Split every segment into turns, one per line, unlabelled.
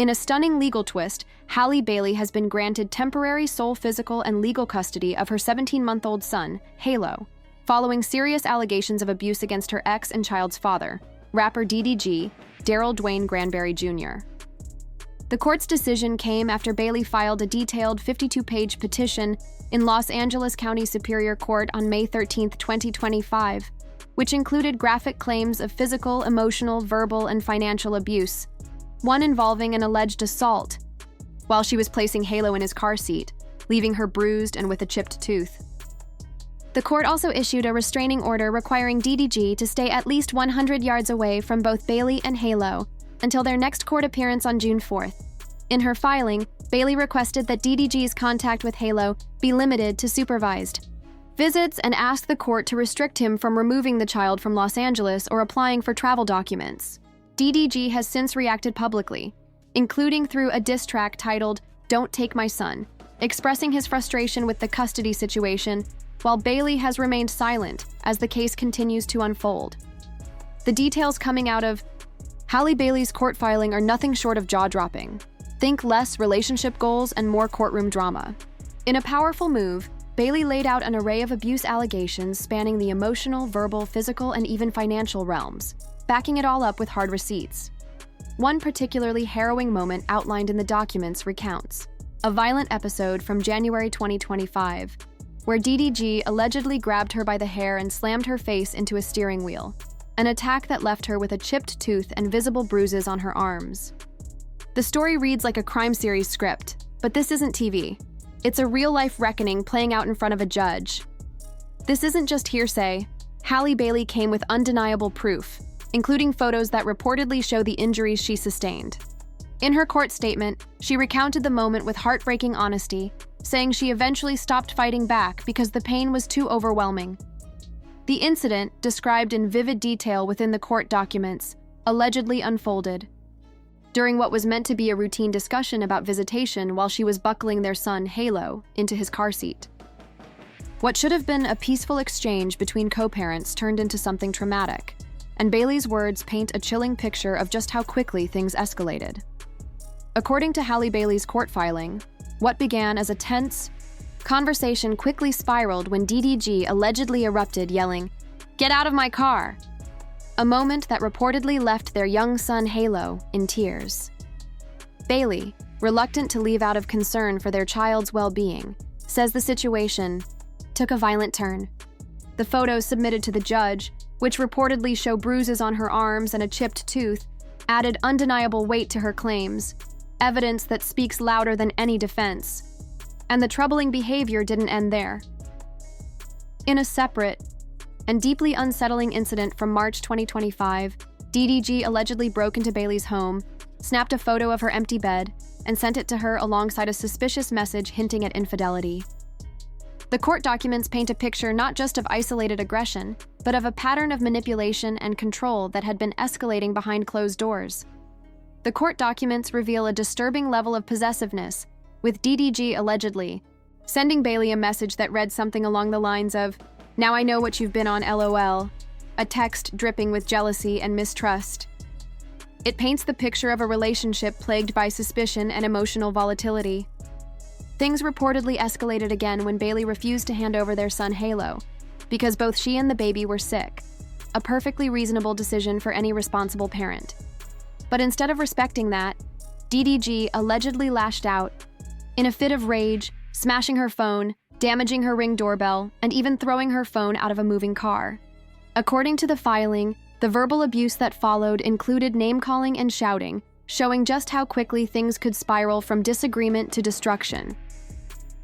In a stunning legal twist, Halle Bailey has been granted temporary sole physical and legal custody of her 17-month-old son, Halo, following serious allegations of abuse against her ex and child's father, rapper DDG, Daryl Dwayne Granberry Jr. The court's decision came after Bailey filed a detailed 52-page petition in Los Angeles County Superior Court on May 13, 2025, which included graphic claims of physical, emotional, verbal, and financial abuse, one involving an alleged assault while she was placing Halo in his car seat, leaving her bruised and with a chipped tooth. The court also issued a restraining order requiring DDG to stay at least 100 yards away from both Bailey and Halo until their next court appearance on June 4th. In her filing, Bailey requested that DDG's contact with Halo be limited to supervised visits and asked the court to restrict him from removing the child from Los Angeles or applying for travel documents. DDG has since reacted publicly, including through a diss track titled "Don't Take My Son," expressing his frustration with the custody situation, while Bailey has remained silent as the case continues to unfold. The details coming out of Halle Bailey's court filing are nothing short of jaw-dropping. Think less relationship goals and more courtroom drama. In a powerful move, Bailey laid out an array of abuse allegations spanning the emotional, verbal, physical, and even financial realms, backing it all up with hard receipts. One particularly harrowing moment outlined in the documents recounts a violent episode from January 2025, where DDG allegedly grabbed her by the hair and slammed her face into a steering wheel, an attack that left her with a chipped tooth and visible bruises on her arms. The story reads like a crime series script, but this isn't TV. It's a real-life reckoning playing out in front of a judge. This isn't just hearsay. Halle Bailey came with undeniable proof, including photos that reportedly show the injuries she sustained. In her court statement, she recounted the moment with heartbreaking honesty, saying she eventually stopped fighting back because the pain was too overwhelming. The incident, described in vivid detail within the court documents, allegedly unfolded during what was meant to be a routine discussion about visitation while she was buckling their son, Halo, into his car seat. What should have been a peaceful exchange between co-parents turned into something traumatic, and Bailey's words paint a chilling picture of just how quickly things escalated. According to Halle Bailey's court filing, what began as a tense conversation quickly spiraled when DDG allegedly erupted, yelling, "Get out of my car!" A moment that reportedly left their young son Halo in tears. Bailey, reluctant to leave out of concern for their child's well-being, says the situation took a violent turn. The photos submitted to the judge, which reportedly show bruises on her arms and a chipped tooth, added undeniable weight to her claims, evidence that speaks louder than any defense. And the troubling behavior didn't end there. In a separate and deeply unsettling incident from March 2025, DDG allegedly broke into Bailey's home, snapped a photo of her empty bed, and sent it to her alongside a suspicious message hinting at infidelity. The court documents paint a picture not just of isolated aggression, but of a pattern of manipulation and control that had been escalating behind closed doors. The court documents reveal a disturbing level of possessiveness, with DDG allegedly sending Bailey a message that read something along the lines of, "Now I know what you've been on, LOL," a text dripping with jealousy and mistrust. It paints the picture of a relationship plagued by suspicion and emotional volatility. Things reportedly escalated again when Bailey refused to hand over their son Halo, because both she and the baby were sick, a perfectly reasonable decision for any responsible parent. But instead of respecting that, DDG allegedly lashed out, in a fit of rage, smashing her phone, damaging her Ring doorbell, and even throwing her phone out of a moving car. According to the filing, the verbal abuse that followed included name-calling and shouting, showing just how quickly things could spiral from disagreement to destruction.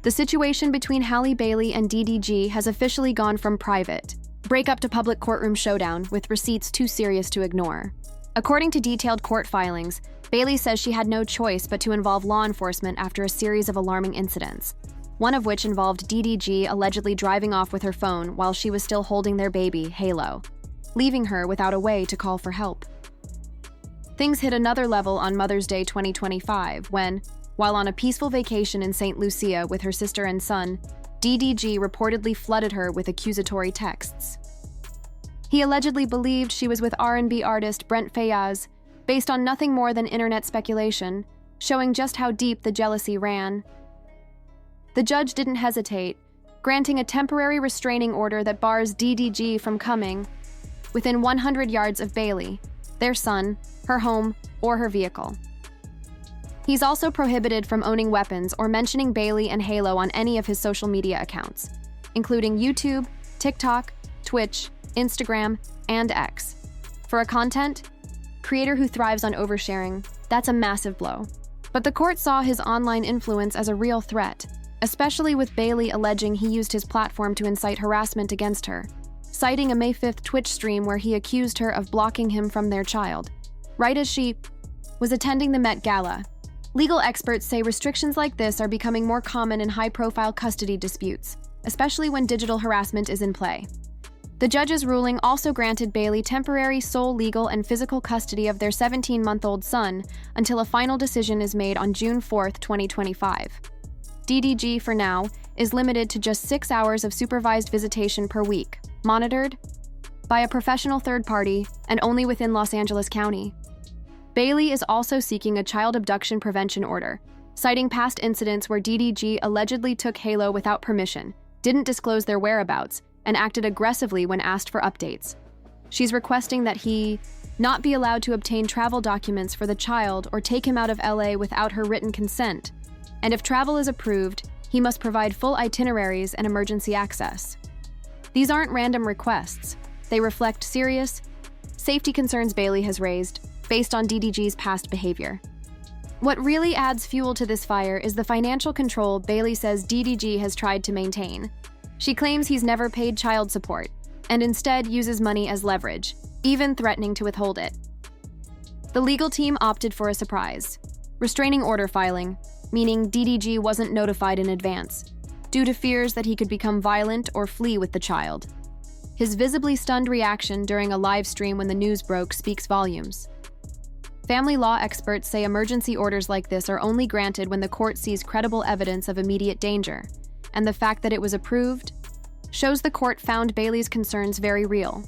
The situation between Halle Bailey and DDG has officially gone from private breakup to public courtroom showdown, with receipts too serious to ignore. According to detailed court filings, Bailey says she had no choice but to involve law enforcement after a series of alarming incidents, one of which involved DDG allegedly driving off with her phone while she was still holding their baby, Halo, leaving her without a way to call for help. Things hit another level on Mother's Day 2025 when, while on a peaceful vacation in St. Lucia with her sister and son, DDG reportedly flooded her with accusatory texts. He allegedly believed she was with R&B artist Brent Faiyaz, based on nothing more than internet speculation, showing just how deep the jealousy ran. The judge didn't hesitate, granting a temporary restraining order that bars DDG from coming within 100 yards of Bailey, their son, her home, or her vehicle. He's also prohibited from owning weapons or mentioning Bailey and Halo on any of his social media accounts, including YouTube, TikTok, Twitch, Instagram, and X. For a content creator who thrives on oversharing, that's a massive blow. But the court saw his online influence as a real threat, especially with Bailey alleging he used his platform to incite harassment against her, citing a May 5th Twitch stream where he accused her of blocking him from their child, right as she was attending the Met Gala. Legal experts say restrictions like this are becoming more common in high-profile custody disputes, especially when digital harassment is in play. The judge's ruling also granted Bailey temporary sole legal and physical custody of their 17-month-old son until a final decision is made on June 4, 2025. DDG, for now, is limited to just 6 hours of supervised visitation per week, monitored by a professional third party and only within Los Angeles County. Bailey is also seeking a child abduction prevention order, citing past incidents where DDG allegedly took Halo without permission, didn't disclose their whereabouts, and acted aggressively when asked for updates. She's requesting that he not be allowed to obtain travel documents for the child or take him out of LA without her written consent, and if travel is approved, he must provide full itineraries and emergency access. These aren't random requests. They reflect serious safety concerns Bailey has raised based on DDG's past behavior. What really adds fuel to this fire is the financial control Bailey says DDG has tried to maintain. She claims he's never paid child support, and instead uses money as leverage, even threatening to withhold it. The legal team opted for a surprise restraining order filing, meaning DDG wasn't notified in advance, due to fears that he could become violent or flee with the child. His visibly stunned reaction during a live stream when the news broke speaks volumes. Family law experts say emergency orders like this are only granted when the court sees credible evidence of immediate danger, and the fact that it was approved shows the court found Bailey's concerns very real.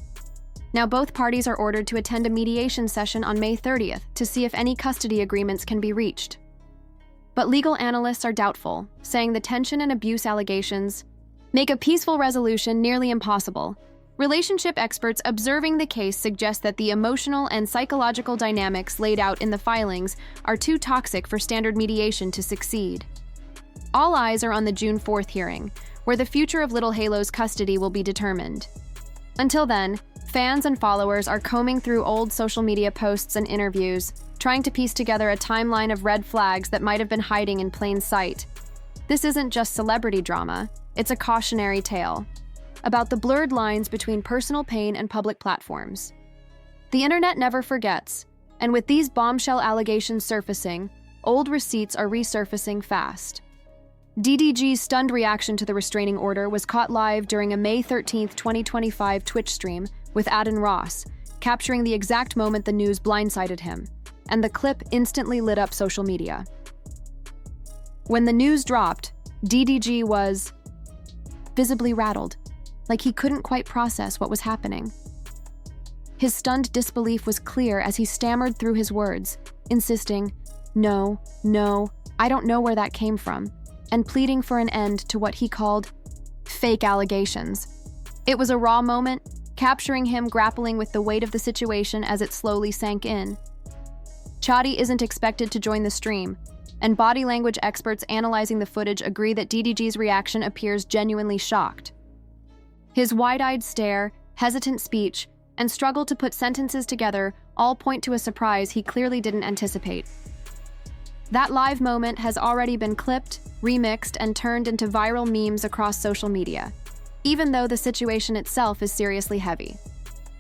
Now both parties are ordered to attend a mediation session on May 30th to see if any custody agreements can be reached. But legal analysts are doubtful, saying the tension and abuse allegations make a peaceful resolution nearly impossible. Relationship experts observing the case suggest that the emotional and psychological dynamics laid out in the filings are too toxic for standard mediation to succeed. All eyes are on the June 4th hearing, where the future of little Halo's custody will be determined. Until then, fans and followers are combing through old social media posts and interviews, trying to piece together a timeline of red flags that might have been hiding in plain sight. This isn't just celebrity drama, it's a cautionary tale about the blurred lines between personal pain and public platforms. The internet never forgets, and with these bombshell allegations surfacing, old receipts are resurfacing fast. DDG's stunned reaction to the restraining order was caught live during a May 13, 2025 Twitch stream with Adin Ross, capturing the exact moment the news blindsided him, and the clip instantly lit up social media. When the news dropped, DDG was visibly rattled, like he couldn't quite process what was happening. His stunned disbelief was clear as he stammered through his words, insisting, "No, I don't know where that came from," and pleading for an end to what he called fake allegations. It was a raw moment, capturing him grappling with the weight of the situation as it slowly sank in. Chadi isn't expected to join the stream, and body language experts analyzing the footage agree that DDG's reaction appears genuinely shocked. His wide-eyed stare, hesitant speech, and struggle to put sentences together all point to a surprise he clearly didn't anticipate. That live moment has already been clipped, remixed, and turned into viral memes across social media, even though the situation itself is seriously heavy.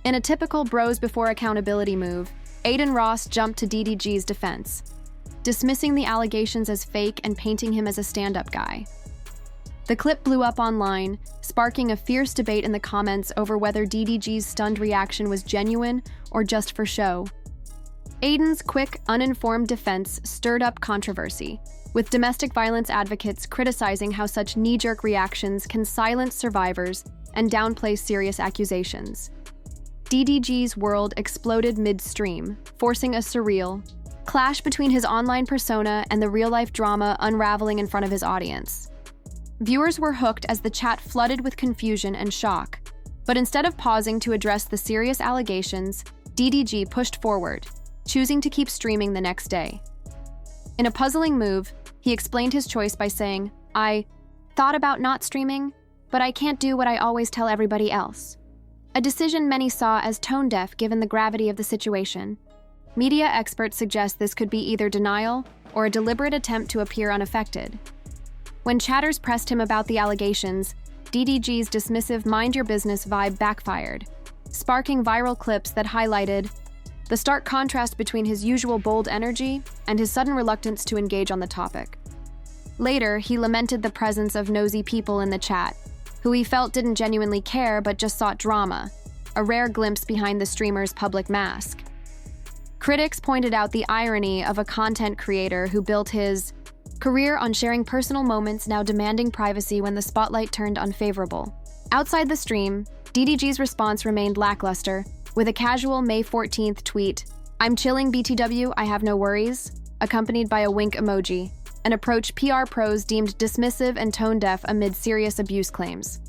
In a typical bros before accountability move, Adin Ross jumped to DDG's defense, dismissing the allegations as fake and painting him as a stand-up guy. The clip blew up online, sparking a fierce debate in the comments over whether DDG's stunned reaction was genuine or just for show. Adin's quick, uninformed defense stirred up controversy, with domestic violence advocates criticizing how such knee-jerk reactions can silence survivors and downplay serious accusations. DDG's world exploded midstream, forcing a surreal, clash between his online persona and the real-life drama unraveling in front of his audience. Viewers were hooked as the chat flooded with confusion and shock. But instead of pausing to address the serious allegations, DDG pushed forward, choosing to keep streaming the next day. In a puzzling move, he explained his choice by saying, "I thought about not streaming, but I can't do what I always tell everybody else." A decision many saw as tone-deaf given the gravity of the situation. Media experts suggest this could be either denial or a deliberate attempt to appear unaffected. When chatters pressed him about the allegations, DDG's dismissive mind-your-business vibe backfired, sparking viral clips that highlighted the stark contrast between his usual bold energy and his sudden reluctance to engage on the topic. Later, he lamented the presence of nosy people in the chat, who he felt didn't genuinely care but just sought drama, a rare glimpse behind the streamer's public mask. Critics pointed out the irony of a content creator who built his career on sharing personal moments now demanding privacy when the spotlight turned unfavorable. Outside the stream, DDG's response remained lackluster, with a casual May 14th tweet, "I'm chilling BTW, I have no worries," accompanied by a wink emoji, an approach PR pros deemed dismissive and tone-deaf amid serious abuse claims.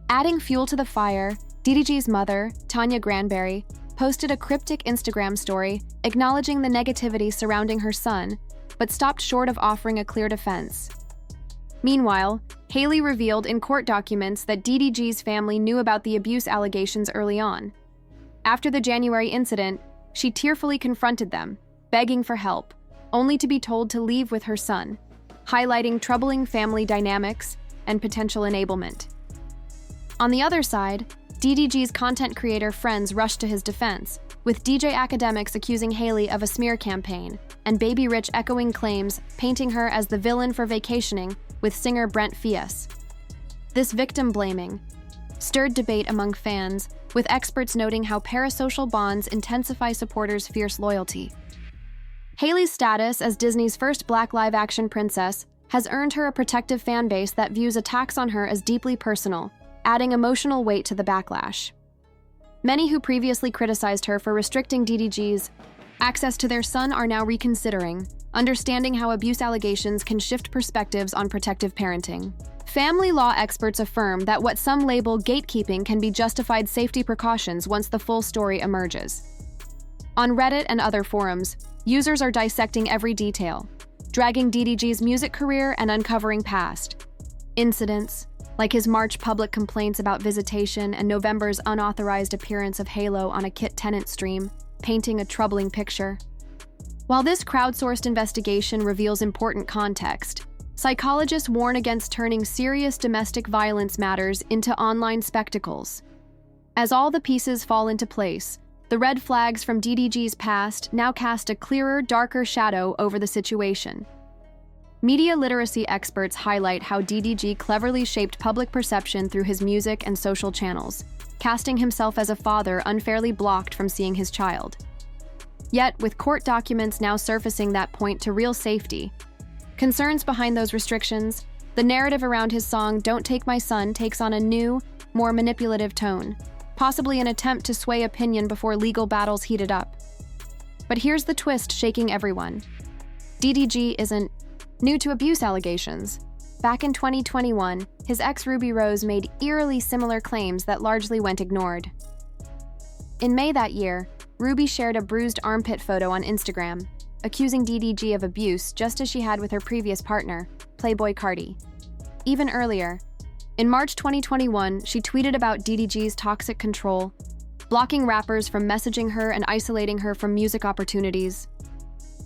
Adding fuel to the fire, DDG's mother, Tanya Granberry, posted a cryptic Instagram story acknowledging the negativity surrounding her son, but stopped short of offering a clear defense. Meanwhile, Haley revealed in court documents that DDG's family knew about the abuse allegations early on. After the January incident, she tearfully confronted them, begging for help, only to be told to leave with her son, highlighting troubling family dynamics and potential enablement. On the other side, DDG's content creator friends rushed to his defense, with DJ Academics accusing Haley of a smear campaign, and Baby Rich echoing claims, painting her as the villain for vacationing with singer Brent Fias. This victim blaming stirred debate among fans, with experts noting how parasocial bonds intensify supporters' fierce loyalty. Haley's status as Disney's first Black live-action princess has earned her a protective fan base that views attacks on her as deeply personal, adding emotional weight to the backlash. Many who previously criticized her for restricting DDG's access to their son are now reconsidering, understanding how abuse allegations can shift perspectives on protective parenting. Family law experts affirm that what some label gatekeeping can be justified safety precautions once the full story emerges. On Reddit and other forums, users are dissecting every detail, dragging DDG's music career and uncovering past incidents, like his March public complaints about visitation and November's unauthorized appearance of Halo on a Kit Tennant stream, painting a troubling picture. While this crowdsourced investigation reveals important context, psychologists warn against turning serious domestic violence matters into online spectacles. As all the pieces fall into place, the red flags from DDG's past now cast a clearer, darker shadow over the situation. Media literacy experts highlight how DDG cleverly shaped public perception through his music and social channels, casting himself as a father unfairly blocked from seeing his child. Yet, with court documents now surfacing that point to real safety, concerns behind those restrictions, the narrative around his song "Don't Take My Son" takes on a new, more manipulative tone, possibly an attempt to sway opinion before legal battles heated up. But here's the twist shaking everyone. DDG isn't new to abuse allegations. Back in 2021, his ex Ruby Rose made eerily similar claims that largely went ignored. In May that year, Ruby shared a bruised armpit photo on Instagram, accusing DDG of abuse just as she had with her previous partner, Playboy Cardi. Even earlier, in March 2021, she tweeted about DDG's toxic control, blocking rappers from messaging her and isolating her from music opportunities.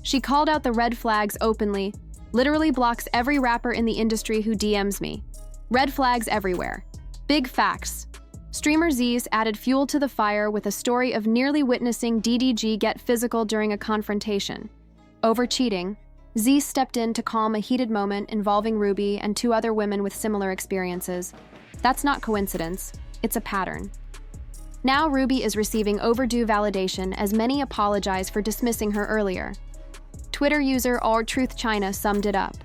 She called out the red flags openly, literally blocks every rapper in the industry who DMs me. Red flags everywhere. Big facts. Streamer Z's added fuel to the fire with a story of nearly witnessing DDG get physical during a confrontation. Over cheating, Z stepped in to calm a heated moment involving Ruby and two other women with similar experiences. That's not coincidence, it's a pattern. Now Ruby is receiving overdue validation as many apologize for dismissing her earlier. Twitter user AllTruthChina summed it up.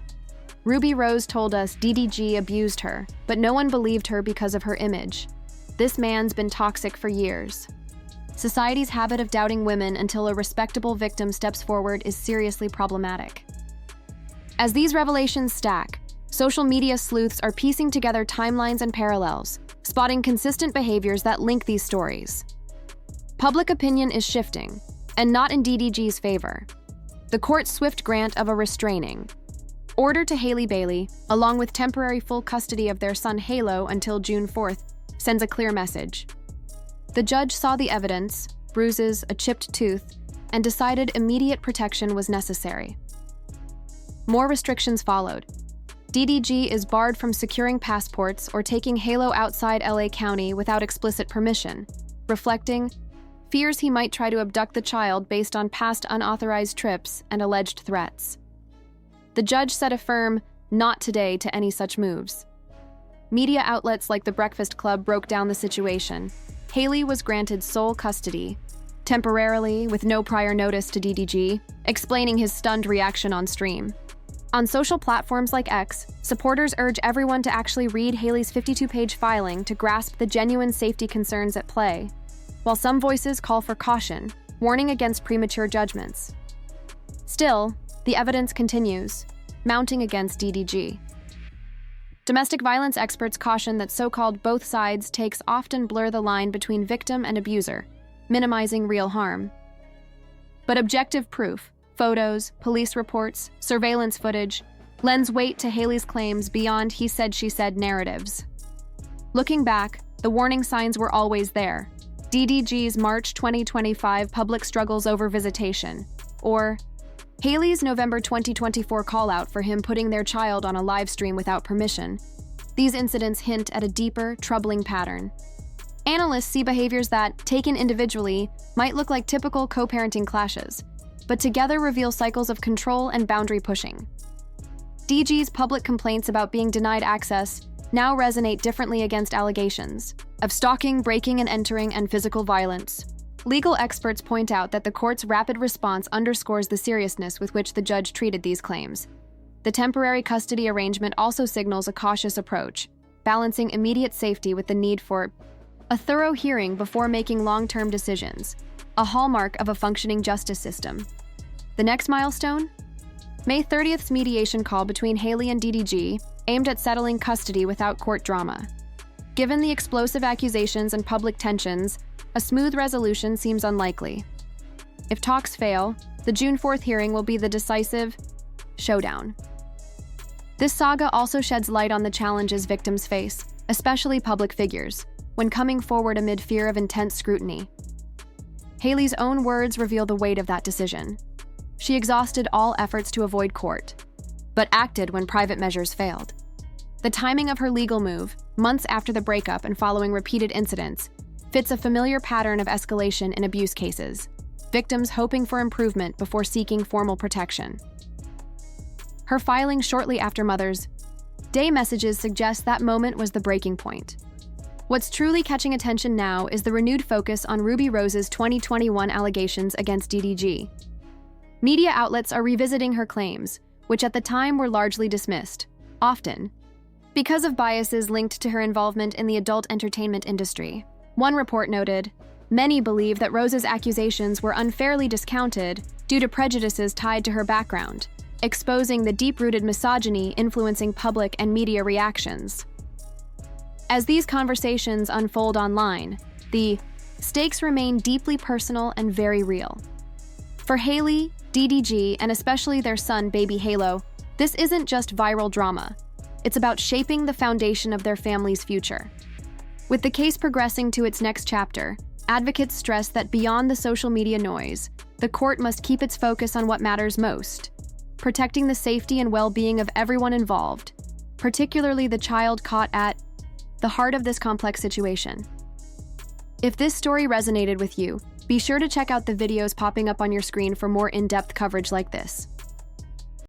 Ruby Rose told us DDG abused her, but no one believed her because of her image. This man's been toxic for years. Society's habit of doubting women until a respectable victim steps forward is seriously problematic. As these revelations stack, social media sleuths are piecing together timelines and parallels, spotting consistent behaviors that link these stories. Public opinion is shifting, and not in DDG's favor. The court's swift grant of a restraining order to Halle Bailey, along with temporary full custody of their son Halo until June 4th, sends a clear message. The judge saw the evidence, bruises, a chipped tooth, and decided immediate protection was necessary. More restrictions followed. DDG is barred from securing passports or taking Halo outside LA County without explicit permission, reflecting fears he might try to abduct the child based on past unauthorized trips and alleged threats. The judge set a firm "not today" to any such moves. Media outlets like The Breakfast Club broke down the situation. Halle was granted sole custody, temporarily with no prior notice to DDG, explaining his stunned reaction on stream. On social platforms like X, supporters urge everyone to actually read Halle's 52-page filing to grasp the genuine safety concerns at play, while some voices call for caution, warning against premature judgments. Still, the evidence continues, mounting against DDG. Domestic violence experts caution that so-called both sides takes often blur the line between victim and abuser, minimizing real harm. But objective proof, photos, police reports, surveillance footage, lends weight to Halle's claims beyond he said, she said narratives. Looking back, the warning signs were always there. DDG's March 2025 public struggles over visitation, or Halle's November 2024 call-out for him putting their child on a live stream without permission. These incidents hint at a deeper, troubling pattern. Analysts see behaviors that, taken individually, might look like typical co-parenting clashes, but together reveal cycles of control and boundary pushing. DG's public complaints about being denied access now resonate differently against allegations of stalking, breaking and entering, and physical violence. Legal experts point out that the court's rapid response underscores the seriousness with which the judge treated these claims. The temporary custody arrangement also signals a cautious approach, balancing immediate safety with the need for a thorough hearing before making long-term decisions, a hallmark of a functioning justice system. The next milestone? May 30th's mediation call between Halle and DDG, aimed at settling custody without court drama. Given the explosive accusations and public tensions, a smooth resolution seems unlikely. If talks fail, the June 4th hearing will be the decisive showdown. This saga also sheds light on the challenges victims face, especially public figures, when coming forward amid fear of intense scrutiny. Halle's own words reveal the weight of that decision. She exhausted all efforts to avoid court, but acted when private measures failed. The timing of her legal move, months after the breakup and following repeated incidents, fits a familiar pattern of escalation in abuse cases, victims hoping for improvement before seeking formal protection. Her filing shortly after Mother's Day messages suggest that moment was the breaking point. What's truly catching attention now is the renewed focus on Ruby Rose's 2021 allegations against DDG. Media outlets are revisiting her claims, which at the time were largely dismissed, often because of biases linked to her involvement in the adult entertainment industry. One report noted, "Many believe that Rose's accusations were unfairly discounted due to prejudices tied to her background, exposing the deep-rooted misogyny influencing public and media reactions." As these conversations unfold online, the stakes remain deeply personal and very real. For Halle, DDG, and especially their son, baby Halo, this isn't just viral drama. It's about shaping the foundation of their family's future. With the case progressing to its next chapter, advocates stress that beyond the social media noise, the court must keep its focus on what matters most, protecting the safety and well-being of everyone involved, particularly the child caught at the heart of this complex situation. If this story resonated with you, be sure to check out the videos popping up on your screen for more in-depth coverage like this.